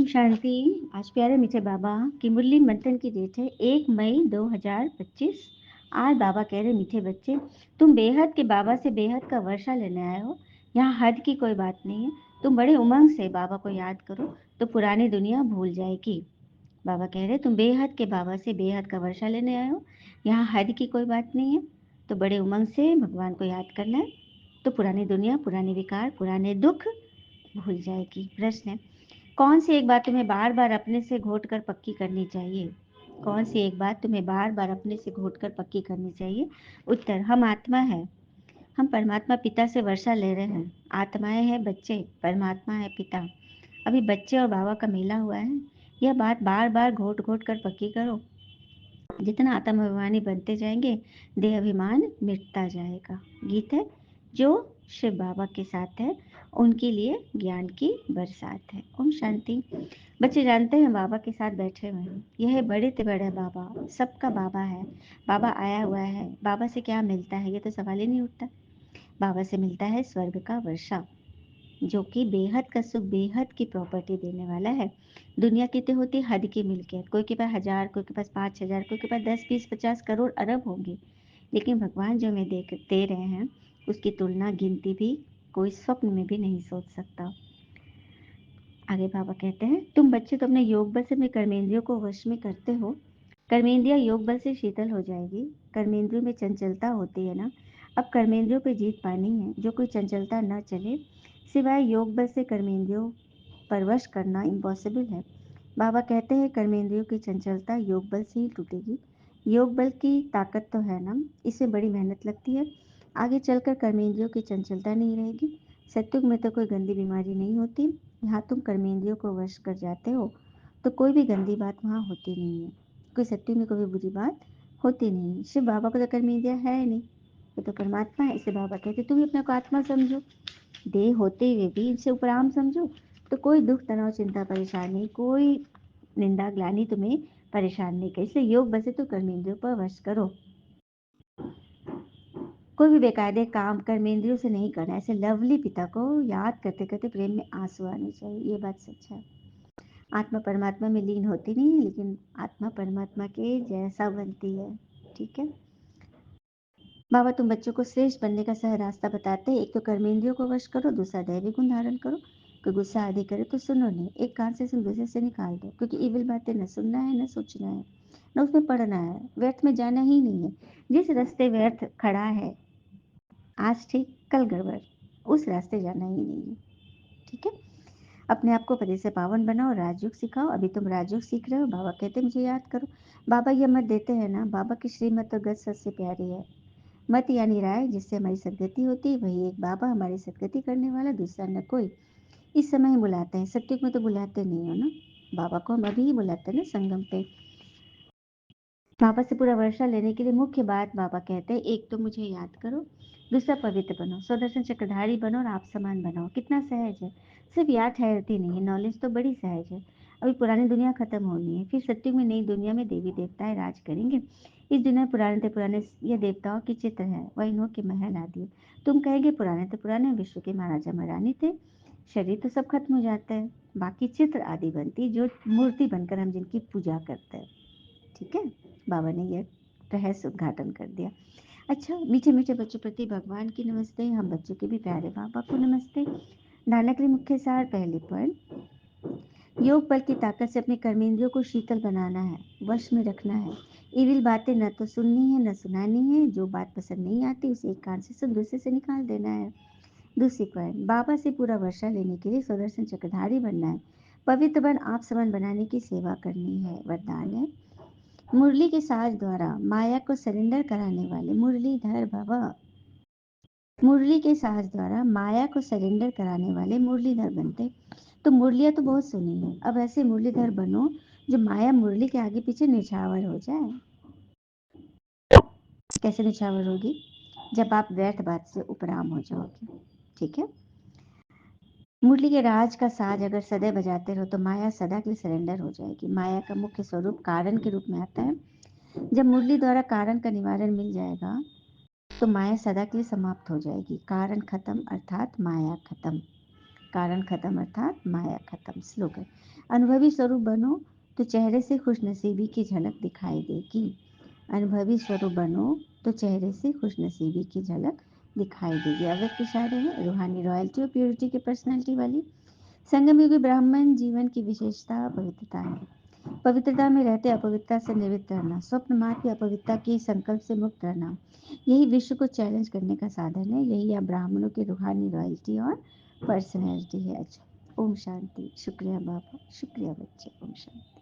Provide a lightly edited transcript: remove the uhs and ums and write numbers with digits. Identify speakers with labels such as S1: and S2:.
S1: शांति। आज प्यारे मीठे बाबा की मुरली मंथन की डेट है 1 मई 2025। आज बाबा कह रहे मीठे बच्चे, तुम बेहद के बाबा से बेहद का वर्षा लेने आए हो। यहाँ हद की कोई बात नहीं है। तुम बड़े उमंग से बाबा को याद करो तो पुरानी दुनिया भूल जाएगी। बाबा कह रहे तुम बेहद के बाबा से बेहद का वर्षा लेने आए हो। यहाँ हद की कोई बात नहीं है। तो बड़े उमंग से भगवान को याद करना है तो पुरानी दुनिया, पुराने विकार, पुराने दुख भूल जाएगी। प्रश्न है, कौन सी एक बात तुम्हें बार बार अपने से घोट कर पक्की करनी चाहिए? कौन सी एक बात तुम्हें बार बार अपने से घोट कर पक्की करनी चाहिए? उत्तर, हम आत्मा है। हम परमात्मा पिता से वर्षा ले रहे हैं। आत्माएं हैं बच्चे, परमात्मा है पिता। अभी बच्चे और बाबा का मेला हुआ है। यह बात बार बार घोट घोट कर पक्की करो। जितना आत्माभिमानी बनते जाएंगे, देह अभिमान मिटता जाएगा। गीत है, जो शिव बाबा के साथ है उनके लिए ज्ञान की बरसात है। ओम शांति। बच्चे जानते हैं बाबा के साथ बैठे हुए हैं। यह बड़े से बड़ा बाबा, सबका बाबा है। बाबा आया हुआ है। बाबा से क्या मिलता है, ये तो सवाल ही नहीं उठता। बाबा से मिलता है स्वर्ग का वर्षा, जो कि बेहद का सुख, बेहद की प्रॉपर्टी देने वाला है। दुनिया कितनी होती है? हद की मिल्कियत। कोई के पास 1000, कोई के पास 5000, कोई के पास 10, 20, 50 करोड़, अरब होंगे। लेकिन भगवान जो हमें दे रहे हैं, उसकी तुलना, गिनती भी कोई स्वप्न में भी नहीं सोच सकता। आगे बाबा कहते हैं, तुम बच्चे तो अपने योग बल से अपने कर्मेंद्रियों को वश में करते हो। कर्मेंद्रियां योग बल से शीतल हो जाएगी। कर्मेंद्रियों में चंचलता होती है ना, अब कर्मेंद्रियों पे जीत पानी है। जो कोई चंचलता न चले, सिवाय योग बल से कर्मेंद्रियों पर वश करना इम्पॉसिबल है। बाबा कहते हैं कर्मेंद्रियों की चंचलता योग बल से ही टूटेगी। योग बल की ताकत तो है ना, इसमें बड़ी मेहनत लगती है। आगे चलकर कर्मेंद्रियों की चंचलता नहीं रहेगी। सत्युग में तो कोई गंदी बीमारी नहीं होती। यहाँ तुम कर्मेंद्रियों को वश कर जाते हो तो कोई भी गंदी बात वहाँ होती नहीं है। कोई सत्युग में कोई भी बुरी बात होती नहीं है। शिव बाबा को तो कर्मेंद्रियाँ है नहीं, वो तो परमात्मा है। इसे बाबा कहते तुम अपने को आत्मा समझो, देह होते हुए भी इनसे उपराम समझो, तो कोई दुख, तनाव, चिंता, परेशानी, कोई निंदा, ग्लानि तुम्हें परेशान नहीं करे। इसलिए योग बसे तो कर्मेंद्रियों पर वश करो। कोई भी बेकायदे काम कर्मेंद्रियों से नहीं करना। ऐसे लवली पिता को याद करते करते प्रेम में आंसू आने चाहिए। ये बात सच है। आत्मा परमात्मा में लीन होती नहीं है, लेकिन आत्मा परमात्मा के जैसा बनती है। ठीक है। बाबा तुम बच्चों को श्रेष्ठ बनने का सह रास्ता बताते हैं। एक तो कर्मेंद्रियों को वश करो, दूसरा दैवी गुण धारण करो। कोई गुस्सा आदि करे तो सुनो नहीं, एक कान से सुन दूसरे से निकाल दो। क्योंकि इविल बातें न सुनना है, न सोचना है, न उसमें पढ़ना है। व्यर्थ में जाना ही नहीं है। जिस रास्ते व्यर्थ खड़ा है, आज ठीक कल गड़बड़, उस रास्ते जाना ही नहीं है। ठीक है। अपने आप को पति से पावन बनाओ, राजयोग सिखाओ। अभी तुम राजयोग सीख रहे हो। बाबा कहते मुझे याद करो। बाबा ये मत देते हैं ना, बाबा की श्रीमत तो गज सबसे प्यारी है। मत यानी राय, जिससे हमारी सदगति होती है, वही एक बाबा हमारी सदगति करने वाला, दूसरा न कोई। इस समय ही बुलाते हैं, सत्युग में तो बुलाते नहीं हो ना। बाबा को हम अभी ही बुलाते हैं ना, संगम पे। बाबा से पूरा वर्षा लेने के लिए मुख्य बात बाबा कहते हैं, एक तो मुझे याद करो, दूसरा पवित्र बनो, स्वदर्शन चक्रधारी बनो और आप समान बनाओ। कितना सहज है। सिर्फ याद ठहरती नहीं है, नॉलेज तो बड़ी सहज है। अभी पुरानी दुनिया खत्म होनी है, फिर सत्युग में नई दुनिया में देवी देवताएं राज करेंगे। इस दुनिया में पुराने से पुराने ये देवताओं के चित्र है, वह इन्हों के महल आदि। तुम कहेंगे पुराने तो पुराने, विश्व के महाराजा महारानी थे। शरीर तो सब खत्म हो जाता है, बाकी चित्र आदि बनती, जो मूर्ति बनकर हम जिनकी पूजा करते हैं। ठीक है। बाबा ने यह रहस्य उद्घाटन कर दिया। अच्छा, मीठे मीठे बच्चों प्रति भगवान की नमस्ते। हम बच्चों के भी प्यारे बाबा को नमस्ते। नानकरी मुख्य सार, पहले पॉइंट, योग बल की ताकत से अपने कर्मेंद्रियों को शीतल बनाना है, वश में रखना है। इविल बातें न तो सुननी है, न सुनानी है। जो बात पसंद नहीं आती, उसे एक कान से सुन, दूसरे से निकाल देना है। दूसरी पॉइंट, बाबा से पूरा वर्षा लेने के लिए सुदर्शन चक्रधारी बनना है। पवित्र बन आप समान बनाने की सेवा करनी है। वरदान है, मुरली के साज द्वारा माया को सरेंडर कराने वाले मुरलीधर भव। मुरली के साज द्वारा माया को सरेंडर कराने वाले मुरलीधर बनते। तो मुरलियां तो बहुत सुनी है, अब ऐसे मुरलीधर बनो जो माया मुरली के आगे पीछे निछावर हो जाए। कैसे निछावर होगी? जब आप व्यर्थ बात से उपराम हो जाओगे। ठीक है। मुरली के राज का साज अगर सदैव बजाते रहो तो माया सदा के लिए सरेंडर हो जाएगी। माया का मुख्य स्वरूप कारण के रूप में आता है। जब मुरली द्वारा कारण का निवारण मिल जाएगा तो माया सदा के लिए समाप्त हो जाएगी। कारण खत्म अर्थात माया खत्म। कारण खत्म अर्थात माया खत्म। स्लोगन, अनुभवी स्वरूप बनो तो चेहरे से खुशनसीबी की झलक दिखाई देगी। अनुभवी स्वरूप बनो तो चेहरे से खुशनसीबी की झलक दिखाई देगी। अव्यक्त इशारे हैं, रूहानी रॉयल्टी और प्योरिटी की पर्सनैलिटी वाली। संगम युगी ब्राह्मण जीवन की विशेषता पवित्रता है। पवित्रता में रहते अपवित्रता से निवृत्त रहना, स्वप्न मार्ग की अपवित्रता की संकल्प से मुक्त रहना, यही विश्व को चैलेंज करने का साधन है। यही आप ब्राह्मणों की रूहानी रॉयल्टी और पर्सनैलिटी है। अच्छा, ओम शांति। शुक्रिया बाबा, शुक्रिया बच्चे। ओम शांति।